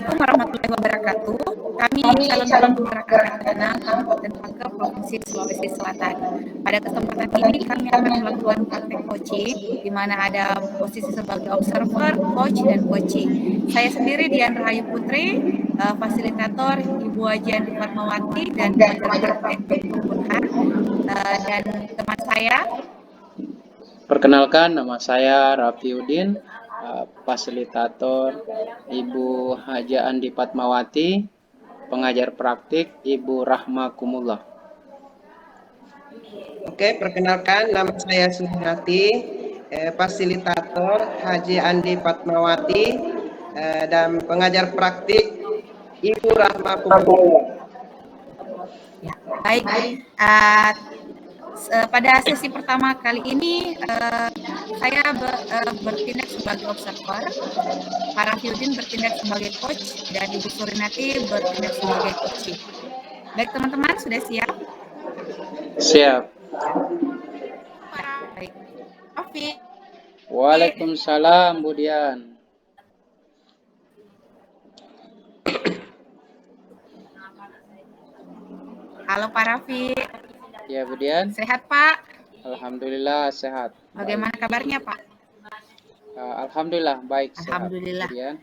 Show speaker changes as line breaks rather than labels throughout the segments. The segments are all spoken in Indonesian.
Assalamualaikum warahmatullahi wabarakatuh. Kami calon guru gerakan Rakadana Kabupaten Pangkep, Provinsi Sulawesi Selatan. Pada kesempatan ini kami akan melakukan praktek coaching, di mana ada posisi sebagai observer, coach, dan coaching. Saya sendiri Dian Rahayu Putri, fasilitator Ibu Ajian Fatmawati, dan pengajar praktek Dr. Burhan, dan teman saya.
Perkenalkan, nama saya Rafiuddin, fasilitator Ibu Haja Andi Fatmawati, pengajar praktik Ibu Rahmakumullah.
Oke, perkenalkan, nama saya Sumiati, fasilitator Haji Andi Fatmawati, dan pengajar praktik Ibu Rahmakumullah.
Ya, baik. Pada sesi pertama kali ini saya bertindak sebagai observer, Pak Rafiuddin bertindak sebagai coach, dan Ibu Surinati bertindak sebagai coaching. Baik teman-teman, sudah siap?
Siap.
Baik. Oke.
Waalaikumsalam, Bu Dian.
Halo Pak Rafi.
Ya, Bu Dian.
Sehat Pak?
Alhamdulillah sehat.
Bagaimana
Baik.
kabarnya Pak?
Alhamdulillah baik.
Alhamdulillah.
Sehat, Bu Dian.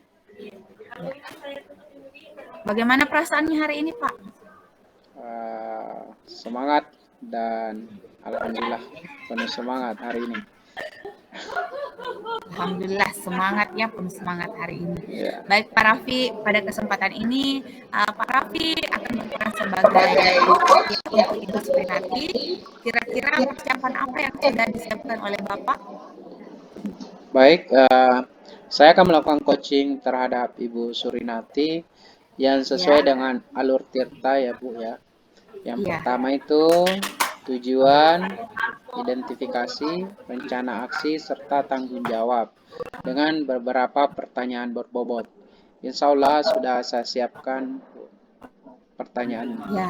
Bagaimana perasaannya hari ini Pak?
Semangat dan alhamdulillah penuh semangat hari ini.
Alhamdulillah semangat ya, penuh semangat hari ini.
Ya.
Baik Pak Rafi, pada kesempatan ini Pak Rafi akan berperan sebagai coach untuk Ibu Surinati. Kira-kira persiapan apa yang sudah disiapkan oleh Bapak?
Baik, saya akan melakukan coaching terhadap Ibu Surinati yang sesuai dengan alur tirta ya Bu ya. Yang pertama itu tujuan, identifikasi, rencana aksi, serta tanggung jawab dengan beberapa pertanyaan berbobot. Insya Allah sudah saya siapkan pertanyaan.
Ya.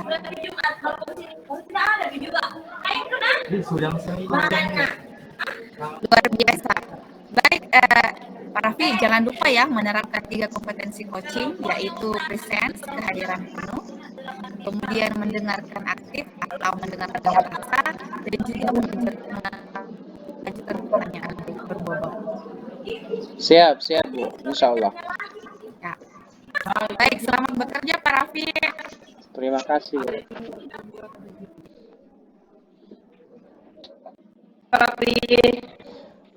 Luar biasa. Baik, Pak Raffi, jangan lupa ya menerapkan 3 kompetensi coaching, yaitu presence, kehadiran penuh, kemudian mendengarkan aktif atau mendengarkan yang rasa, dan juga mengajukan pertanyaan berbobot.
Siap Bu, insya Allah.
Ya. Baik, selamat bekerja Pak Raffi.
Terima kasih.
Pak Rafi.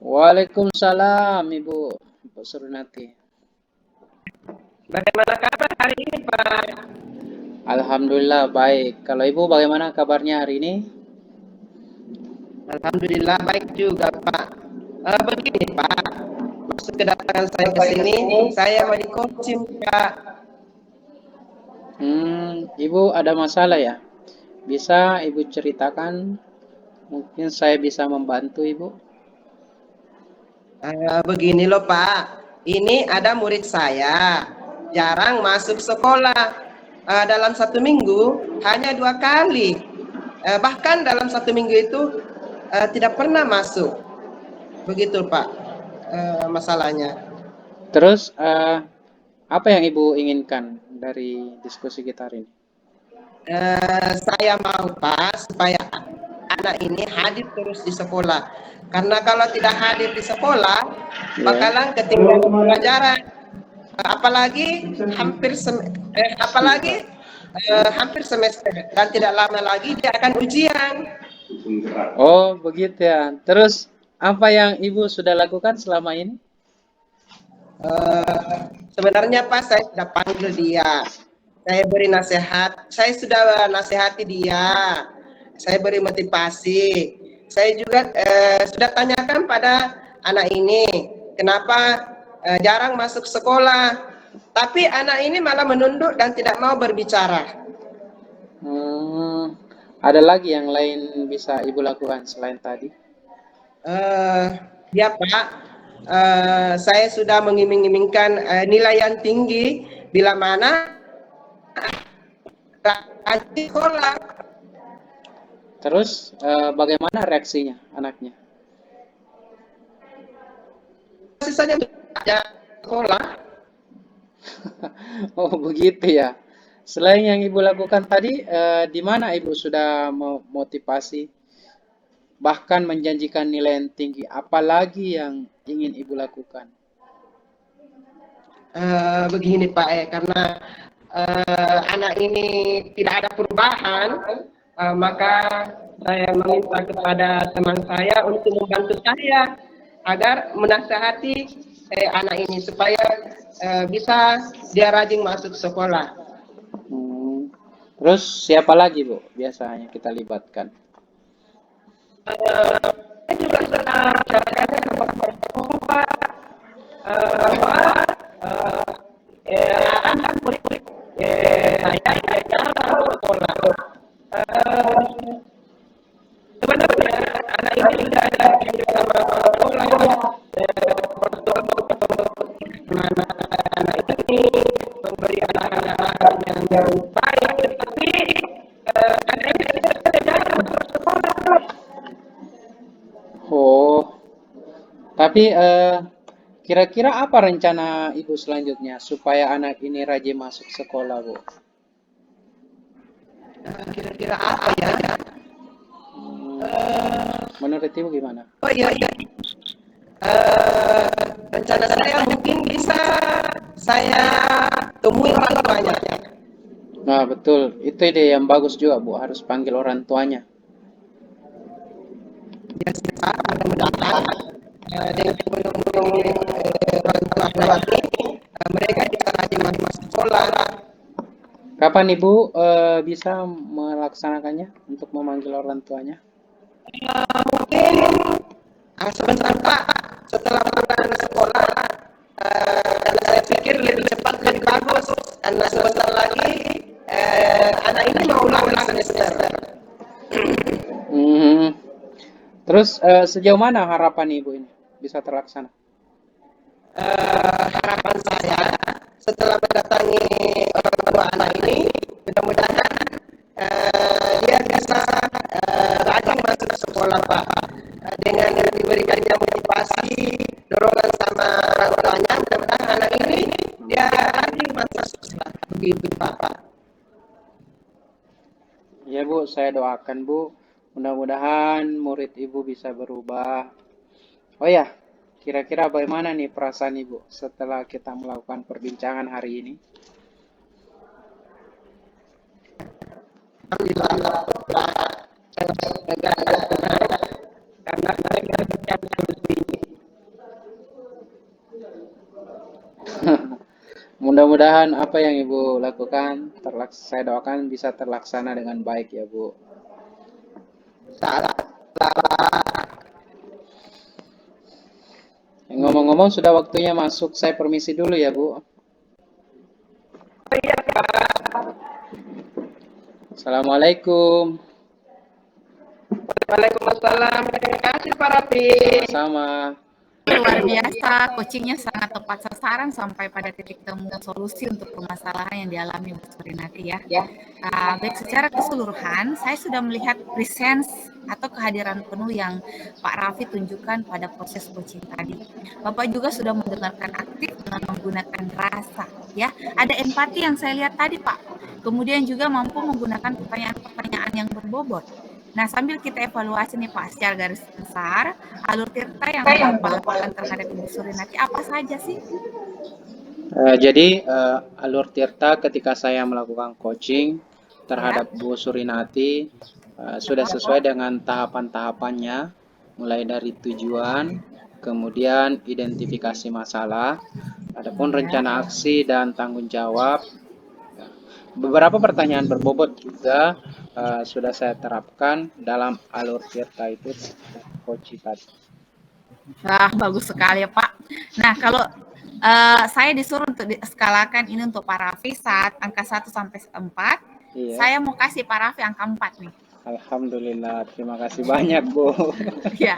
Waalaikumsalam Ibu Surinati.
Bagaimana kabar hari ini Pak?
Alhamdulillah baik. Kalau Ibu bagaimana kabarnya hari ini?
Alhamdulillah baik juga Pak. Begini Pak, maksud kedatangan saya ke sini, saya mau di coaching Pak.
Ibu ada masalah ya? Bisa Ibu ceritakan? Mungkin saya bisa membantu Ibu.
Begini loh Pak, ini ada murid saya jarang masuk sekolah. Dalam 1 minggu hanya 2 kali, bahkan dalam 1 minggu itu tidak pernah masuk. Begitu Pak masalahnya.
Terus apa yang Ibu inginkan dari diskusi kita hari ini?
Saya mau Pak supaya anak ini hadir terus di sekolah, karena kalau tidak hadir di sekolah bakalan ketinggalan pelajaran, apalagi hampir semester, dan tidak lama lagi dia akan ujian.
Oh begitu ya. Terus apa yang Ibu sudah lakukan selama ini?
Sebenarnya Pak, saya sudah panggil dia, saya beri nasihat, saya sudah nasihati dia, saya beri motivasi. Saya juga sudah tanyakan pada anak ini, kenapa jarang masuk sekolah, tapi anak ini malah menunduk dan tidak mau berbicara.
Ada lagi yang lain bisa Ibu lakukan selain tadi?
Ya Pak, saya sudah mengiming-imingkan nilai yang tinggi bila mana rajin sekolah.
Terus bagaimana reaksinya anaknya?
Masih saja sekolah.
Oh, begitu ya. Selain yang Ibu lakukan tadi, di mana Ibu sudah memotivasi, bahkan menjanjikan nilai yang tinggi, apalagi yang ingin Ibu lakukan?
Begini Pak, karena anak ini tidak ada perubahan, maka saya meminta kepada teman saya untuk membantu saya agar menasihati anak ini supaya bisa dia rajin masuk sekolah.
Hmm. Terus siapa lagi Bu biasanya kita libatkan?
Saya juga sudah bicarakan sama Pak bahwa anak murid saya masuk sekolah. Sebenarnya anak ini sudah ada sama sekolah, mana anak ini memberi anak-anak yang baik, tetapi anak ini tidak jarang masuk sekolah.
Oh, tapi kira-kira apa rencana Ibu selanjutnya supaya anak ini rajin masuk sekolah, Bu?
Kira-kira apa ya?
Menurut Ibu gimana?
Oh iya, iya. Rencana saya mungkin bisa saya temui orang tuanya.
Nah, betul. Itu ide yang bagus juga, Bu. Harus panggil orang tuanya.
Ya, siapa mudah-mudahan dengan mengunjungi orang tua anak ini, mereka bisa rajin masuk sekolah.
Kapan Ibu bisa melaksanakannya untuk memanggil orang tuanya?
Mungkin sebentar Pak, setelah pulang sekolah, karena saya pikir lebih cepat lebih bagus, karena sebentar lagi anak ini mau ulang semester.
Hmm. Terus sejauh mana harapan Ibu ini bisa terlaksana?
Harapan saya setelah mendatangi orang tua anak ini, mudah-mudahan dia bisa rajin masuk sekolah Pak. Dengan diberikannya motivasi, dorongan sama orang tuanya, mudah-mudahan anak ini dia rajin masuk sekolah. Begitu Pak.
Ya Bu, saya doakan Bu, mudah-mudahan murid Ibu bisa berubah. Oh ya, kira-kira bagaimana nih perasaan Ibu setelah kita melakukan perbincangan hari ini?
Alhamdulillah, karena mereka bisa lebih.
Mudah-mudahan apa yang Ibu lakukan, saya doakan bisa terlaksana dengan baik ya Bu. Ngomong-ngomong sudah waktunya masuk, saya permisi dulu ya Bu. Assalamualaikum.
Waalaikumsalam. Terima kasih Pak Rafi.
Sama-sama.
Luar biasa, coachingnya sangat tepat sasaran sampai pada titik temu solusi untuk permasalahan yang dialami Bu Surinati ya. Baik, secara keseluruhan, saya sudah melihat presence atau kehadiran penuh yang Pak Raffi tunjukkan pada proses coaching tadi. Bapak juga sudah mendengarkan aktif dengan menggunakan rasa, ya. Ada empati yang saya lihat tadi, Pak. Kemudian juga mampu menggunakan pertanyaan-pertanyaan yang berbobot. Nah, sambil kita evaluasi nih Pak, secara garis besar, alur tirta yang Bapak lakukan terhadap Ibu Surinati apa saja sih?
Jadi alur tirta ketika saya melakukan coaching terhadap Bu Surinati sudah sesuai dengan tahapan-tahapannya, mulai dari tujuan, kemudian identifikasi masalah, adapun rencana aksi dan tanggung jawab. Beberapa pertanyaan berbobot juga sudah saya terapkan dalam alur tirta itu coaching tadi.
Bagus sekali ya Pak. Nah, kalau saya disuruh untuk diskalakan ini untuk Pak Raffi saat angka 1 sampai 4, saya mau kasih Pak Raffi angka 4 nih.
Alhamdulillah, terima kasih banyak Bu.
Ya,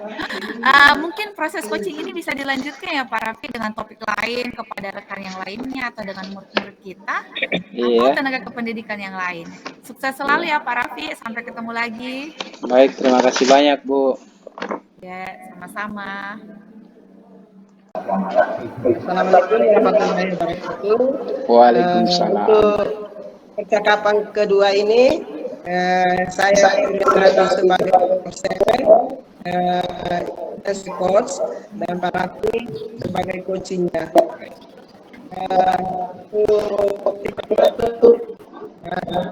mungkin proses coaching ini bisa dilanjutkan ya Pak Raffi dengan topik lain kepada rekan yang lainnya atau dengan murid-murid kita atau tenaga kependidikan yang lain. Sukses selalu ya Pak Raffi, sampai ketemu lagi.
Baik, terima kasih banyak Bu.
Ya, sama-sama.
Assalamualaikum warahmatullahi wabarakatuh.
Waalaikumsalam.
Untuk percakapan kedua ini, saya berperan sebagai coach dan Pak Raffi sebagai coachingnya.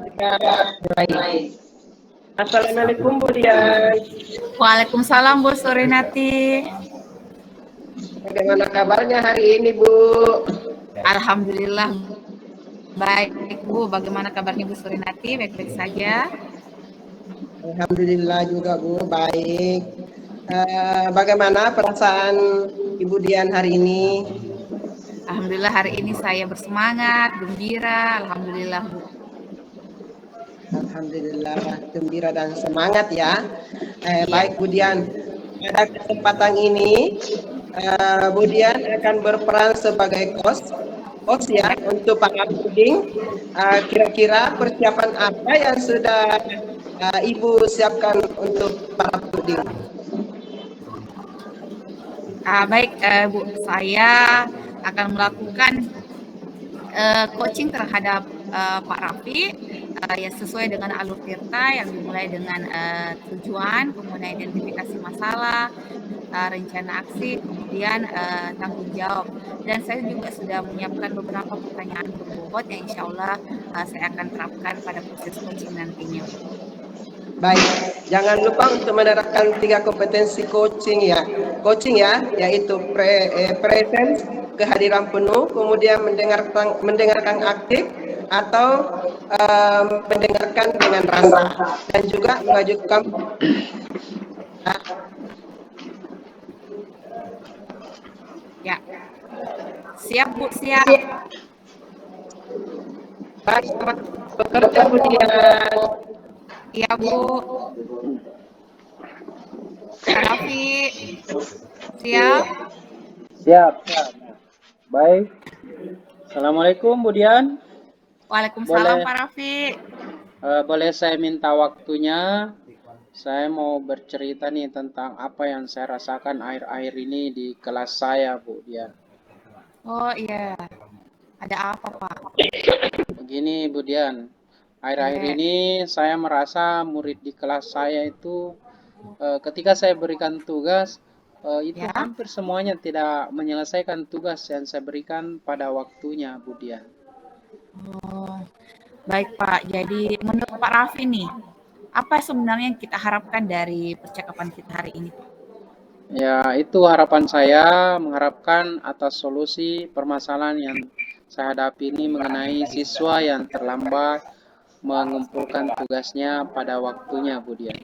Kita mulai. Assalamualaikum Bu Dian.
Waalaikumsalam Bu Surinati.
Bagaimana kabarnya hari ini Bu?
Alhamdulillah baik Bu. Bagaimana kabarnya Bu Surinati? Baik-baik saja.
Alhamdulillah juga Bu, baik. Bagaimana perasaan Ibu Dian hari ini?
Alhamdulillah hari ini saya bersemangat, gembira. Alhamdulillah Bu.
Alhamdulillah gembira dan semangat ya. Baik Bu Dian, pada kesempatan ini Bu Dian akan berperan sebagai coach ya untuk para puding. Kira-kira persiapan apa yang sudah Ibu siapkan untuk para puding?
Baik Bu, saya akan melakukan coaching terhadap Pak Raffi ya sesuai dengan alur tirta yang dimulai dengan tujuan, kemudian identifikasi masalah, rencana aksi, kemudian tanggung jawab. Dan saya juga sudah menyiapkan beberapa pertanyaan berbobot yang insya Allah saya akan terapkan pada proses coaching nantinya.
Baik, jangan lupa untuk menerapkan 3 kompetensi coaching ya, yaitu presence, kehadiran penuh, kemudian mendengarkan aktif atau mendengarkan dengan rasa, dan juga mengajukan.
Ya, siap Bu, siap.
Baik, selamat bekerja Bu Dian.
Iya Bu. Pak Raffi, siap?
Siap. Baik. Assalamualaikum Bu Dian.
Waalaikumsalam Pak Raffi.
Boleh saya minta waktunya? Saya mau bercerita nih tentang apa yang saya rasakan akhir-akhir ini di kelas saya, Bu Dian.
Oh iya, ada apa Pak?
Begini Bu Dian, akhir-akhir ini saya merasa murid di kelas saya itu ketika saya berikan tugas itu hampir semuanya tidak menyelesaikan tugas yang saya berikan pada waktunya, Bu Dian.
Oh, baik Pak. Jadi menurut Pak Raffi nih, apa sebenarnya yang kita harapkan dari percakapan kita hari ini?
Ya, itu harapan saya, mengharapkan atas solusi permasalahan yang saya hadapi ini mengenai siswa yang terlambat mengumpulkan tugasnya pada waktunya, Bu Dian.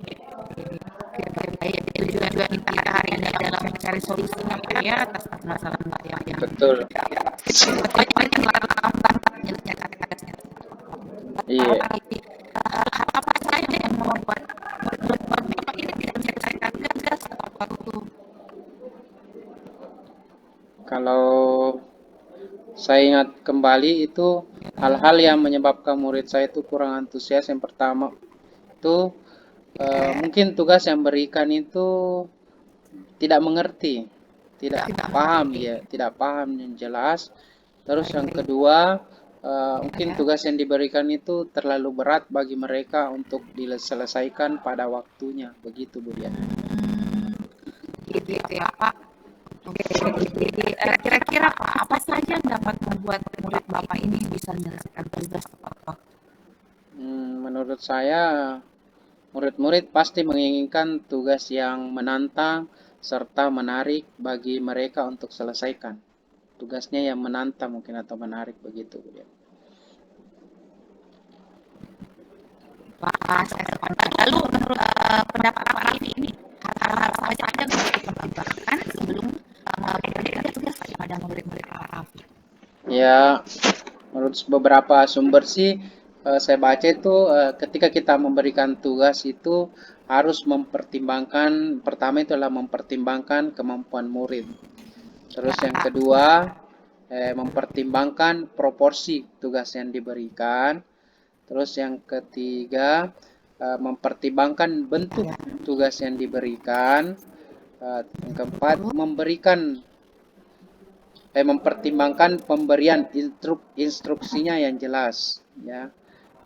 Baik, tujuan kita hari ini adalah mencari solusinya Pak ya atas permasalahan Pak ya.
Betul. Iya.
Apa saja yang membuat Bapak ini tidak menyelesaikan tugas tepat waktu?
Kalau saya ingat kembali itu hal-hal yang menyebabkan murid saya itu kurang antusias. Yang pertama itu mungkin tugas yang berikan itu tidak mengerti, tidak paham ya, tidak paham yang jelas. Terus yang kedua mungkin tugas yang diberikan itu terlalu berat bagi mereka untuk diselesaikan pada waktunya, begitu Bu Dian.
Gitu ya Pak. Oke, jadi kira-kira apa saja yang dapat membuat murid Bapak ini bisa menyelesaikan tugas tepat waktu?
Menurut saya, murid-murid pasti menginginkan tugas yang menantang serta menarik bagi mereka untuk selesaikan. Tugasnya yang menantang mungkin atau menarik begitu.
Pak, saya sepakat. Lalu menurut pendapat Pak Raffi ini, hal-hal apa saja yang harus dikembangkan sebelum memberikan tugas pada murid-murid Pak Raffi?
Ya, menurut beberapa sumber sih saya baca itu ketika kita memberikan tugas itu harus mempertimbangkan, pertama itu adalah mempertimbangkan kemampuan murid. Terus yang kedua mempertimbangkan proporsi tugas yang diberikan. Terus yang ketiga mempertimbangkan bentuk tugas yang diberikan. Yang keempat memberikan mempertimbangkan pemberian instruksinya yang jelas, ya.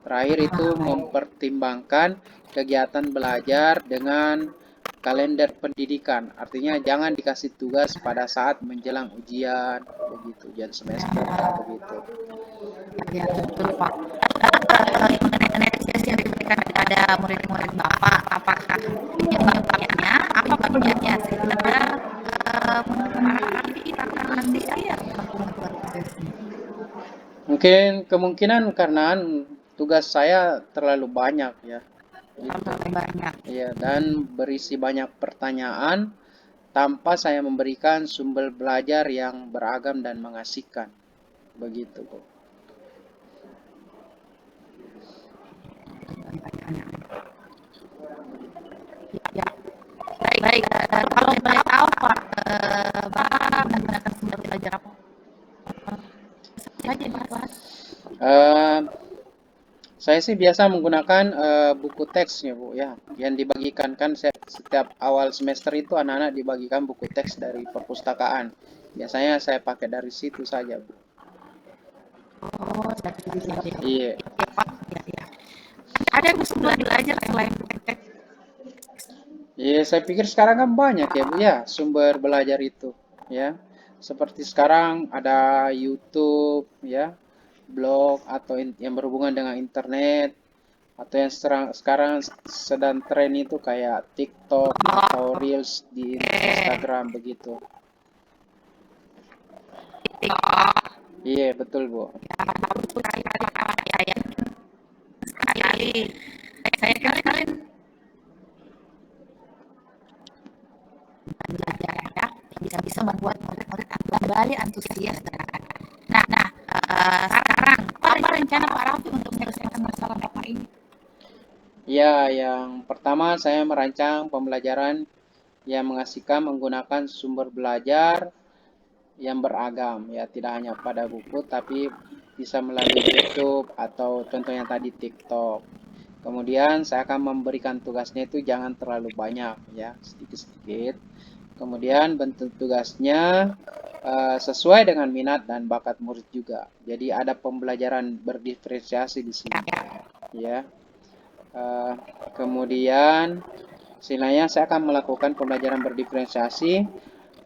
Terakhir itu mempertimbangkan kegiatan belajar dengan kalender pendidikan. Artinya jangan dikasih tugas pada saat menjelang ujian, begitu, ujian semester, begitu.
Ya, betul Pak. Mengenai sesi yang diberikan kepada murid-murid Bapak, apakah penyebabnya, apa penyebabnya sehingga menurut Pak Raffi akan nanti saya melakukan prosesnya?
Mungkin kemungkinan karena tugas saya terlalu banyak, ya. Gitu.
Terlalu banyak.
Iya, dan berisi banyak pertanyaan tanpa saya memberikan sumber belajar yang beragam dan mengasihkan. Begitu, Bu.
Ya, baik. Kalau boleh tahu Pak, Bapak menggunakan sumber belajar apa saja Pak?
Saya sih biasa menggunakan buku teks, ya Bu, ya, yang dibagikan kan setiap awal semester itu anak-anak dibagikan buku teks dari perpustakaan. Biasanya saya pakai dari situ saja, Bu.
Oh, ya.
Iya.
Ya, Pak. Ya. Ada sumber belajar selain buku teks?
Iya, saya pikir sekarang kan banyak, ya Bu, ya, sumber belajar itu, ya. Seperti sekarang ada YouTube, ya, blog atau yang berhubungan dengan internet, atau yang sekarang sedang tren itu kayak TikTok atau Reels di Instagram, begitu. Iya, betul, Bu.
Ya, betul saya sekali saya kalian belajar ya, bisa membuat murid-murid kembali antusias. Nah, sekarang apa rencana Pak Raffi untuk menyelesaikan masalah Bapak ini?
Ya, yang pertama saya merancang pembelajaran yang mengasihkan menggunakan sumber belajar yang beragam, ya, tidak hanya pada buku tapi bisa melalui YouTube atau contohnya tadi TikTok. Kemudian saya akan memberikan tugasnya itu jangan terlalu banyak, ya, sedikit-sedikit. Kemudian bentuk tugasnya sesuai dengan minat dan bakat murid juga. Jadi ada pembelajaran berdiferensiasi di sini, ya. Kemudian istilahnya saya akan melakukan pembelajaran berdiferensiasi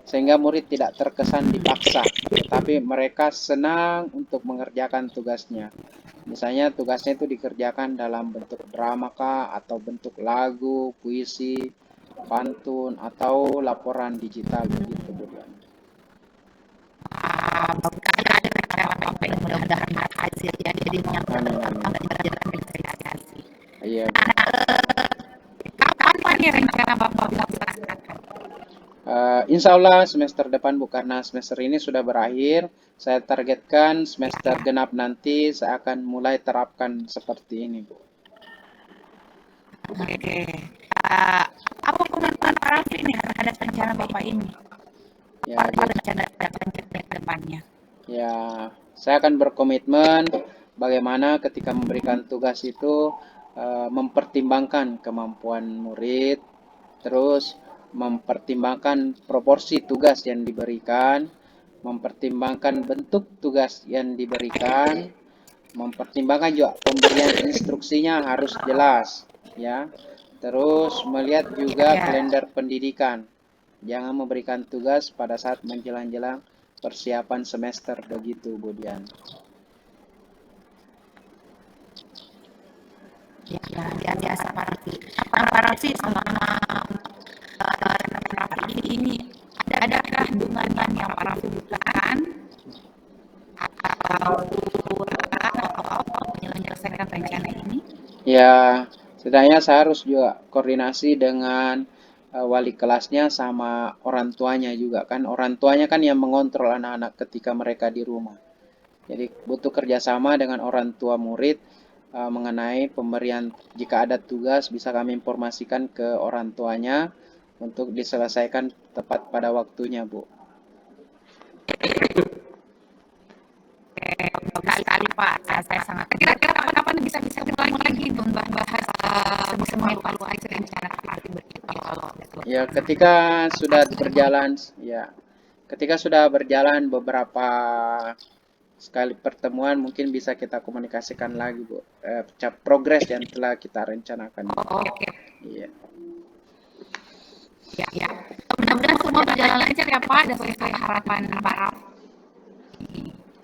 sehingga murid tidak terkesan dipaksa, tapi mereka senang untuk mengerjakan tugasnya. Misalnya tugasnya itu dikerjakan dalam bentuk drama kah, atau bentuk lagu, puisi, pantun, atau laporan digital, begitu, Bu.
Ada rencana Bapak yang mudah-mudahan berhasil ya, jadi menyampaikan pembelajaran berdiferensiasi.
Iya.
Kapan nih rencana Bapak melaksanakan?
Insya Allah semester depan, Bu, karena semester ini sudah berakhir. Saya targetkan semester genap nanti saya akan mulai terapkan seperti ini, Bu.
Oke. Apa komentar Pak Raffi nih terhadap rencana Bapak ini?
Ya,
apa rencana ke depannya?
Ya, saya akan berkomitmen bagaimana ketika memberikan tugas itu mempertimbangkan kemampuan murid, terus mempertimbangkan proporsi tugas yang diberikan, mempertimbangkan bentuk tugas yang diberikan, mempertimbangkan juga pemberian instruksinya harus jelas, ya. Terus melihat juga kalender pendidikan. Jangan memberikan tugas pada saat menjelang-jelang persiapan semester, begitu, Bu Dian.
Ya, biasa Pak Raffi selama ini adakah hubungan yang Pak Raffi butuhkan atau menyelesaikan rencana ini?
Ya, setidaknya saya harus juga koordinasi dengan wali kelasnya sama orang tuanya juga, kan orang tuanya kan yang mengontrol anak-anak ketika mereka di rumah. Jadi butuh kerjasama dengan orang tua murid mengenai pemberian. Jika ada tugas bisa kami informasikan ke orang tuanya untuk diselesaikan tepat pada waktunya, Bu.
Kali Pak, saya sangat kira-kira kapan bisa ulang lagi membahas semua evaluasi rencana Pak Raffi begitu.
Ya, ketika sudah berjalan, ya, ketika sudah berjalan beberapa sekali pertemuan, mungkin bisa kita komunikasikan lagi, Bu. Progres yang telah kita rencanakan.
Oke.
Iya.
Ya. Mudah-mudahan semua berjalan lancar ya Pak, dan sesuai harapan Pak.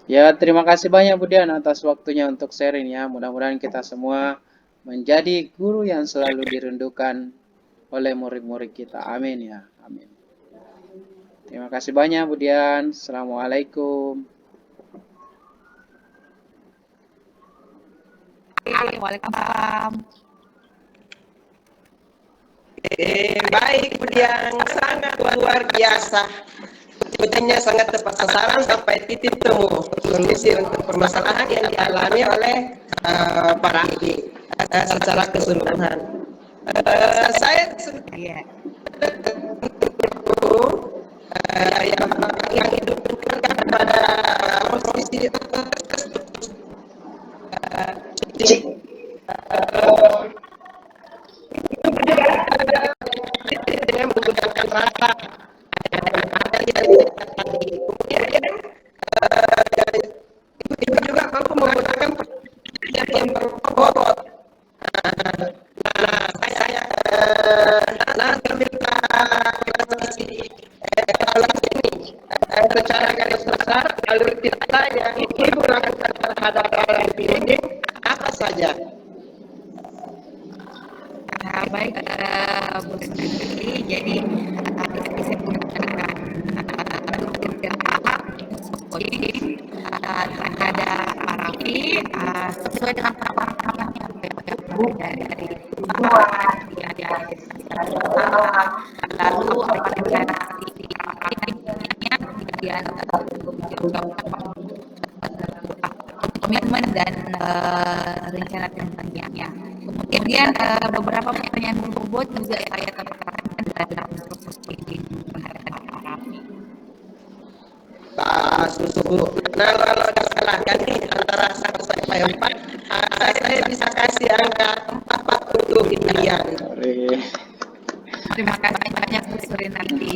Ya, terima kasih banyak Bu Dian atas waktunya untuk sharing ya. Mudah-mudahan kita semua menjadi guru yang selalu dirindukan oleh murid-murid kita. Amin ya. Amin. Terima kasih banyak Bu Dian. Assalamualaikum.
Waalaikumsalam.
Baik, kemudian sangat luar biasa. Sebetulnya sangat tepat sasaran sampai titik temu solusi untuk permasalahan yang dialami oleh para ahli secara keseluruhan. Saya yang hidupkan pada posisi dengan menggunakan rasa ibu juga mampu menggunakan yang berbobot. Nah, minta klasifikasi evaluasi ini secara garis besar alur cerita yang ibu lakukan terhadap para ini apa saja?
Baik, Bu Sri, jadi bisa gunakan terhadap Parafi sesuai dengan parameternya dari lalu apa rencana komitmen dan rencana tentunya. Kemudian beberapa pertanyaan berbobot juga saya terapkan dalam instruksi menghadapi Parafi.
Pak Susu. Nah, kalau disalahkan nih antara 1 sampai 4, saya bisa kasih angka 4 untuk Indian.
Terima kasih banyak Bu Surinati.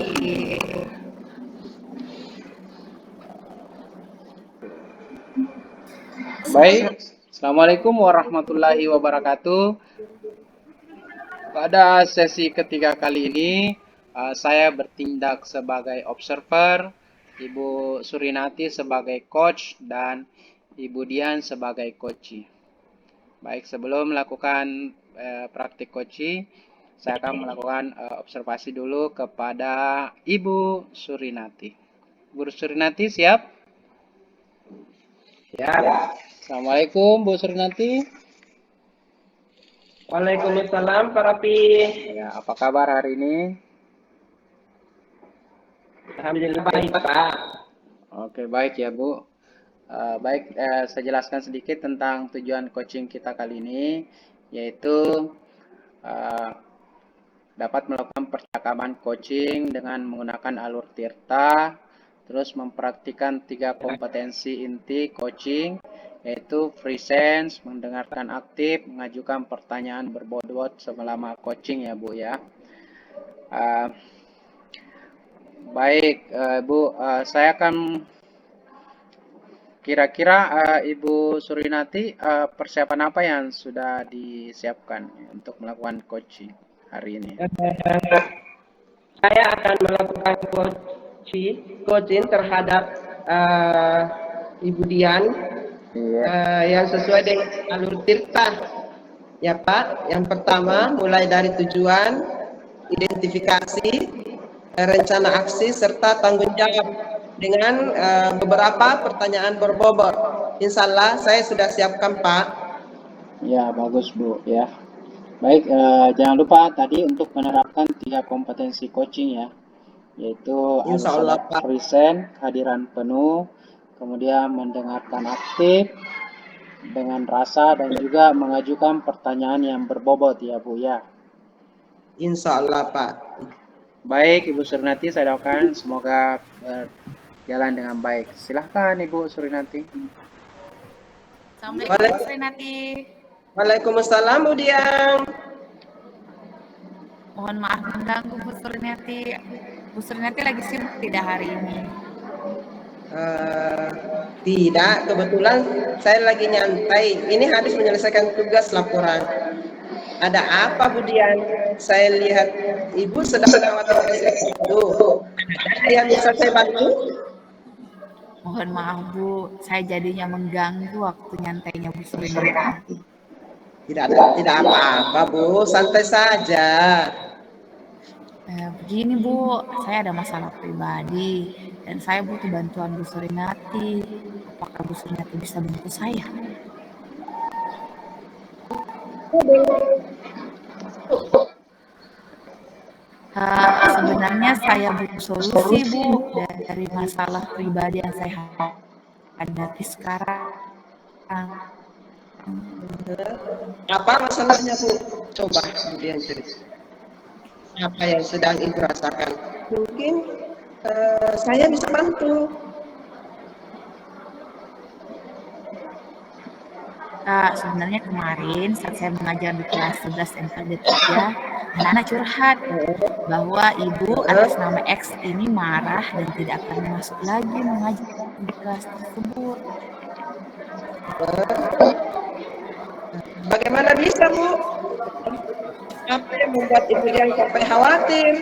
Baik, Assalamualaikum warahmatullahi wabarakatuh. Pada sesi ketiga kali ini, saya bertindak sebagai observer, Ibu Surinati sebagai coach, dan Ibu Dian sebagai coachee. Baik, sebelum melakukan praktik coaching, saya akan melakukan observasi dulu kepada Ibu Surinati. Bu Surinati siap?
Ya.
Assalamualaikum Bu Surinati.
Waalaikumsalam Pak Rafi.
Ya, apa kabar hari ini?
Alhamdulillah baik Pak.
Oke, baik ya Bu. Baik, saya jelaskan sedikit tentang tujuan coaching kita kali ini, yaitu dapat melakukan percakapan coaching dengan menggunakan alur Tirta, terus mempraktikkan 3 kompetensi inti coaching, yaitu presence, mendengarkan aktif, mengajukan pertanyaan berbobot selama coaching ya Bu ya. Baik Bu, saya akan kira-kira Ibu Surinati persiapan apa yang sudah disiapkan untuk melakukan coaching hari ini?
Saya akan melakukan coaching terhadap Ibu Dian yang sesuai dengan alur Tirta. Ya Pak, yang pertama mulai dari tujuan, identifikasi, rencana aksi, serta tanggung jawab dengan beberapa pertanyaan berbobot. Insya Allah saya sudah siapkan Pak.
Ya, bagus Bu ya. Baik, jangan lupa tadi untuk menerapkan 3 kompetensi coaching ya, yaitu
Insya Allah Pak.
present, kehadiran penuh, kemudian mendengarkan aktif dengan rasa, dan juga mengajukan pertanyaan yang berbobot ya Bu ya.
Insya Allah Pak.
Baik Ibu Surinati, saya doakan semoga berjalan dengan baik. Silahkan Ibu Surinati.
Assalamualaikum Bu Surinati.
Waalaikumsalam Bu Dian.
Mohon maaf mengganggu Bu Surinati. Bu Surinati lagi sibuk tidak hari ini?
Tidak, kebetulan saya lagi nyantai. Ini habis menyelesaikan tugas laporan. Ada apa, Bu Dian? Saya lihat Ibu sedang khawatir sesuatu. Ada yang bisa saya bantu?
Mohon maaf Bu, saya jadinya mengganggu waktu nyantainya Bu Surinati.
Tidak apa-apa, Bu. Santai saja.
Begini Bu, saya ada masalah pribadi dan saya butuh bantuan Bu Surinati. Apakah Bu Surinati bisa bantu saya? Sebenarnya saya butuh solusi Bu dari masalah pribadi yang saya hadapi sekarang.
Apa masalahnya, Bu? Coba kemudian cerita. Apa yang sedang Ibu rasakan? Mungkin saya bisa bantu.
Sebenarnya kemarin saat saya mengajar di kelas 11 MKD 3, anak-anak curhat bahwa ibu atas nama X ini marah dan tidak akan masuk lagi mengajar di kelas tersebut.
Bagaimana bisa, Bu? Apa yang membuat Ibu yang sampai khawatir?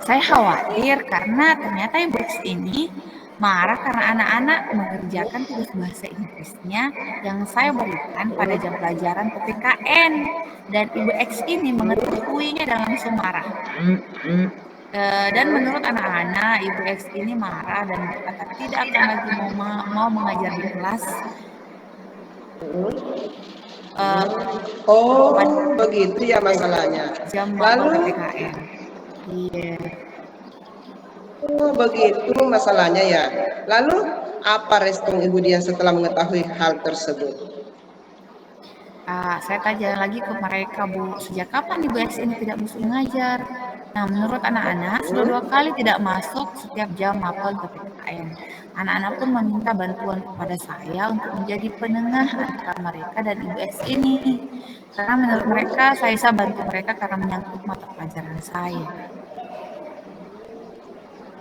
Saya khawatir karena ternyata Ibu X ini marah karena anak-anak mengerjakan tugas bahasa Inggrisnya yang saya berikan pada jam pelajaran PPKN, dan Ibu X ini mengetahuinya dan langsung marah. Dan menurut anak-anak, Ibu X ini marah dan berkata tidak akan lagi mau mengajar di kelas.
Begitu ya masalahnya.
Jam
Lalu
PPKN. Iya.
Begitu masalahnya ya. Lalu apa respon Ibu Dian setelah mengetahui hal tersebut?
Saya tanya lagi ke mereka, Bu, sejak kapan Ibu X ini tidak masuk mengajar? Nah, menurut anak-anak, sudah 2 kali tidak masuk setiap jam mapel PPKN. Anak-anak pun meminta bantuan kepada saya untuk menjadi penengah antara mereka dan Ibu X ini. Karena menurut mereka, saya bisa bantu mereka karena menyangkut mata pelajaran saya.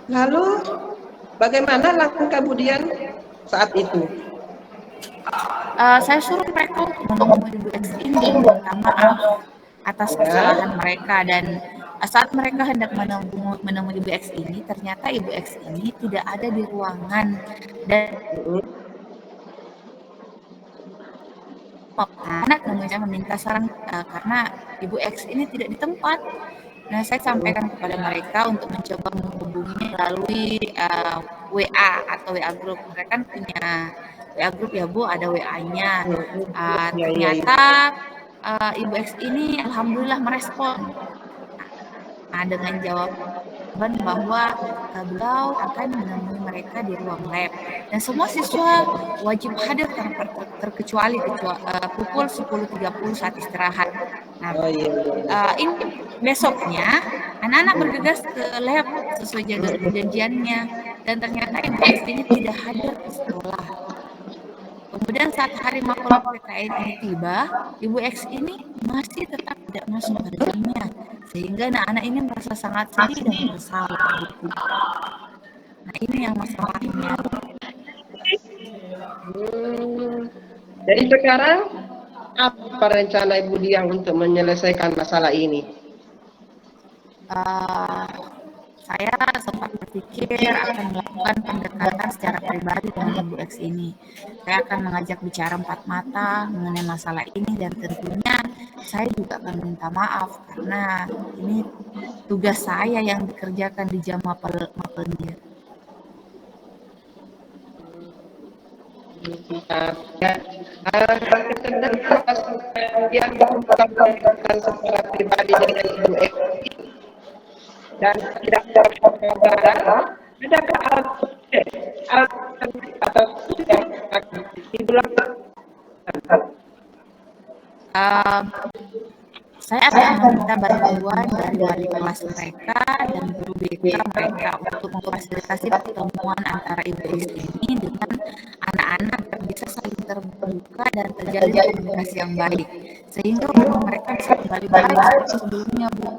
Lalu bagaimana langkah Bu Dian saat itu?
Saya suruh mereka untuk menemui Ibu X ini dan minta maaf atas kesalahan mereka, dan saat mereka hendak menemui Ibu X ini, ternyata Ibu X ini tidak ada di ruangan dan anak saya meminta saran karena Ibu X ini tidak di tempat. Nah, saya sampaikan kepada mereka untuk mencoba menghubunginya melalui WA atau WA group. Mereka kan punya WA group ya Bu, ada WA-nya. Ternyata Ibu X ini alhamdulillah merespon dengan jawaban bahwa beliau akan menemui mereka di ruang lab dan semua siswa wajib hadir tanpa terkecuali pukul 10.30 saat istirahat. Nah, ini besoknya anak-anak bergegas ke lab sesuai janjiannya, dan ternyata Ibu X ini tidak hadir di sekolah. Kemudian saat hari mapel PPKN ini tiba, Ibu X ini masih tetap tidak masuk pada jamnya, sehingga anak-anak ini merasa sangat sedih dan bersalah. Nah, ini yang masalahnya.
Jadi sekarang apa rencana Ibu Dian untuk menyelesaikan masalah ini?
Saya sempat berpikir akan melakukan pendekatan secara pribadi dengan Ibu X ini. Saya akan mengajak bicara 4 mata mengenai masalah ini, dan tentunya saya juga akan minta maaf karena ini tugas saya yang dikerjakan di jam mapelnya. Yang
melakukan secara pribadi dengan Ibu X dan tidak adakah alternatif atau yang akan Ibu lakukan?
Saya akan meminta bantuan dari wali kelas mereka dan guru BK mereka untuk memfasilitasi pertemuan antara Ibu X ini dengan anak-anak yang bisa saling terbuka dan terjalin komunikasi yang baik, sehingga mereka bisa kembali baik seperti sebelumnya, Bu.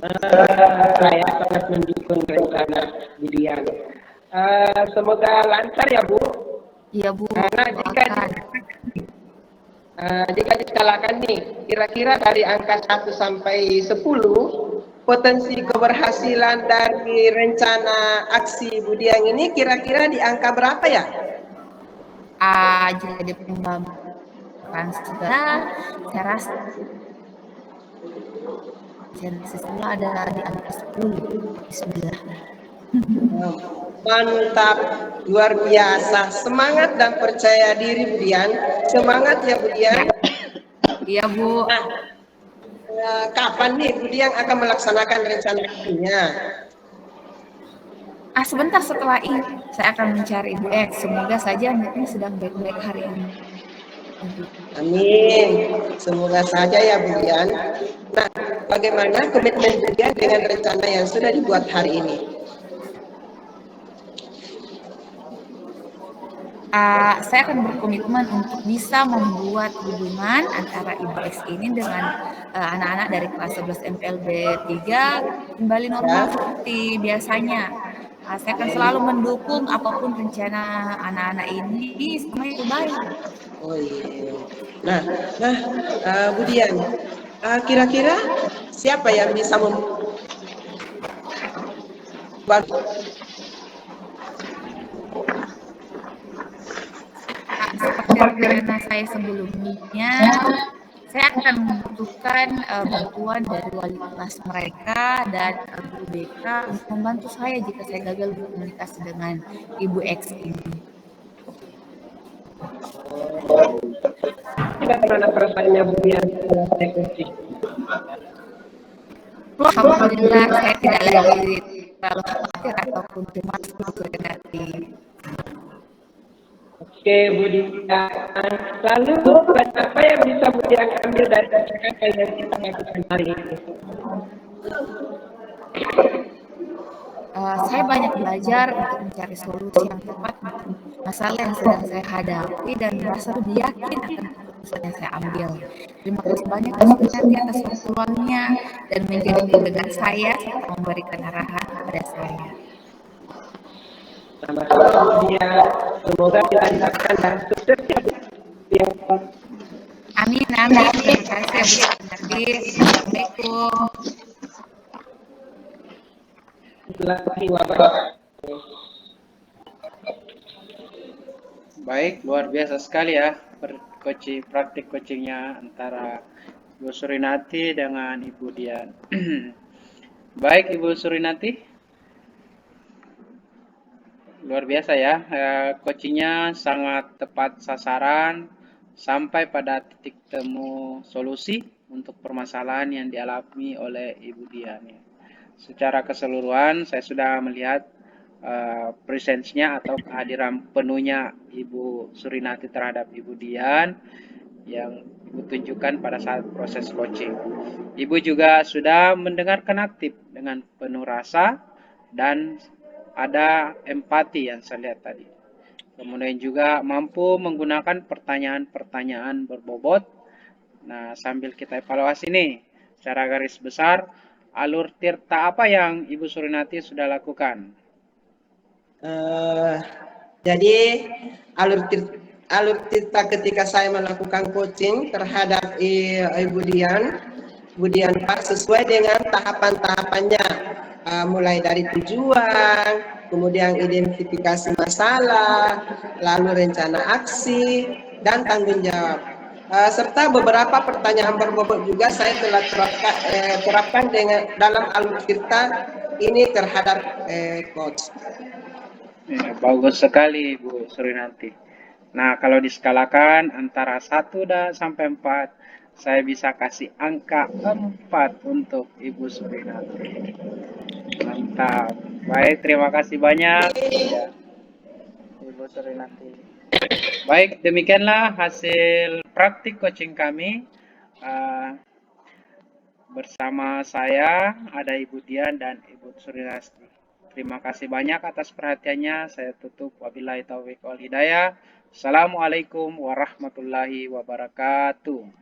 Saya sangat mendukung rencana Bu Dian. Semoga lancar ya Bu.
Iya Bu,
Karena
doakan.
jika diskalakan nih, kira-kira dari angka 1 sampai 10, potensi keberhasilan dari rencana aksi Bu Dian ini kira-kira di angka berapa ya?
Jika dipembangkan segala, saya rasa semula ada di angka 10. Bismillah.
Mantap, luar biasa. Semangat dan percaya diri Bu Dian. Semangat ya Bu Dian.
Iya Bu.
Nah, kapan nih Bu Dian akan melaksanakan rencana aksinya?
Sebentar setelah ini saya akan mencari Ibu X. Semoga saja niatnya sedang baik-baik hari ini.
Amin. Semoga saja ya Bu Dian. Nah, bagaimana komitmen Bu Dian dengan rencana yang sudah dibuat hari ini?
Saya akan berkomitmen untuk bisa membuat hubungan antara Ibu X ini dengan anak-anak dari kelas 11 MPLB 3 kembali normal seperti biasanya. Saya akan selalu mendukung apapun rencana anak-anak ini semua itu baik.
Oh iya. Nah, Bu Dian, kira-kira siapa yang bisa membantu?
Seperti rencana saya sebelumnya, saya akan membutuhkan bantuan dari wali kelas mereka dan guru BK untuk membantu saya jika saya gagal berkomunikasi dengan Ibu X ini.
Bagaimana perasaannya Bu Dian setelah saya coaching?
Alhamdulillah saya tidak lagi terlalu khawatir ataupun cemas untuk nanti.
Oke Bu Dian, lalu apa yang bisa Bu Dian ambil dari kata-kata yang kita lakukan hari ini?
Saya banyak belajar untuk mencari solusi yang tepat untuk masalah yang sedang saya hadapi dan merasa lebih yakin akan keputusan yang saya ambil. Terima kasih banyak Suryati atas waktu luangnya dan menjadi pendengar saya serta memberikan arahan kepada saya.
Sama-sama Bu Dian, semoga dilancarkan dan sukses ya Bu Dian.
Amin, amin. Terima kasih ya Bu Suryati. Assalamualaikum.
Baik, luar biasa sekali ya praktik coachingnya antara Ibu Surinati dengan Ibu Dian. Baik Ibu Surinati, luar biasa ya, coachingnya sangat tepat sasaran sampai pada titik temu solusi untuk permasalahan yang dialami oleh Ibu Dian. Secara keseluruhan saya sudah melihat presence-nya atau kehadiran penuhnya Ibu Surinati terhadap Ibu Dian yang Ibu tunjukkan pada saat proses coaching. Ibu juga sudah mendengarkan aktif dengan penuh rasa dan ada empati yang saya lihat tadi. Kemudian juga mampu menggunakan pertanyaan-pertanyaan berbobot. Nah, sambil kita evaluasi nih, secara garis besar, alur tirta apa yang Ibu Surinati sudah lakukan?
Jadi alur tirta ketika saya melakukan coaching terhadap Ibu Dian Pak sesuai dengan tahapan-tahapannya, mulai dari tujuan, kemudian identifikasi masalah, lalu rencana aksi, dan tanggung jawab. Serta beberapa pertanyaan berbobot juga saya telah terapkan dalam alur tirta ini terhadap coach.
Ya, bagus sekali Bu Surinati. Nah, kalau diskalakan antara 1 sampai 4, saya bisa kasih angka 4 untuk Ibu Surinati. Mantap. Baik, terima kasih banyak ya, Ibu Surinati. Baik, demikianlah hasil praktik coaching kami. Bersama saya ada Ibu Dian dan Ibu Surinati. Terima kasih banyak atas perhatiannya. Saya tutup wabillahi taufiq wal hidayah. Assalamualaikum warahmatullahi wabarakatuh.